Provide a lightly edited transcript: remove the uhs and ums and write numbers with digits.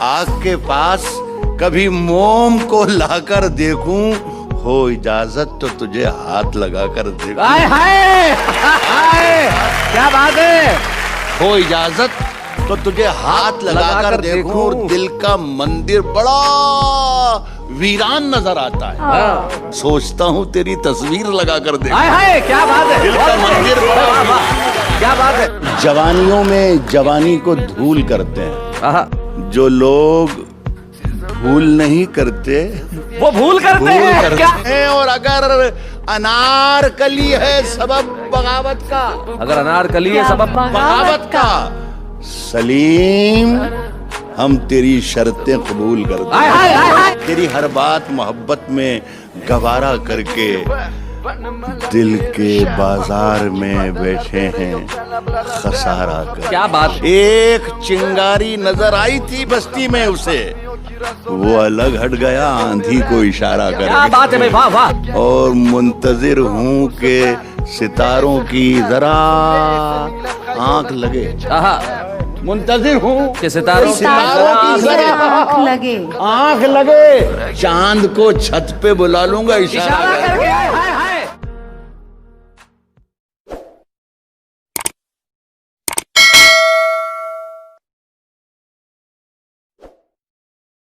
आग के पास कभी मोम को लाकर देखूं, हो इजाजत तो तुझे हाथ लगाकर देखूं। हाय हाय हाय, क्या बात है। हो इजाजत तो तुझे हाथ लगाकर देखूं, और दिल का मंदिर बड़ा वीरान नजर आता है। सोचता हूँ तेरी तस्वीर लगाकर देखूं। हाय हाय, क्या बात है। दिल का मंदिर बड़ा वाह, वाह, क्या बात है। जवानियों में जवानी को धूल करते हैं, जो लोग भूल नहीं करते वो भूल करते हैं क्या? और अगर अनारकली है सबब बगावत का, अगर अनारकली है सबब बगावत का, सलीम हम तेरी शर्तें कबूल करते हाय हाय हाय हाय। हैं। तेरी हर बात मोहब्बत में गवारा करके दिल के बाजार में बैठे हैं खसारा कर। क्या बात। एक चिंगारी नजर आई थी बस्ती में उसे, वो अलग हट गया आंधी को इशारा कर। क्या बात है भाई, वाह वाह। और मुंतजिर हूँ कि सितारों की जरा आंख लगे। मुंतजिर हूँ कि सितारों की जरा आँख लगे। आंख लगे। चांद को छत पे बुला लूंगा इशारा करके।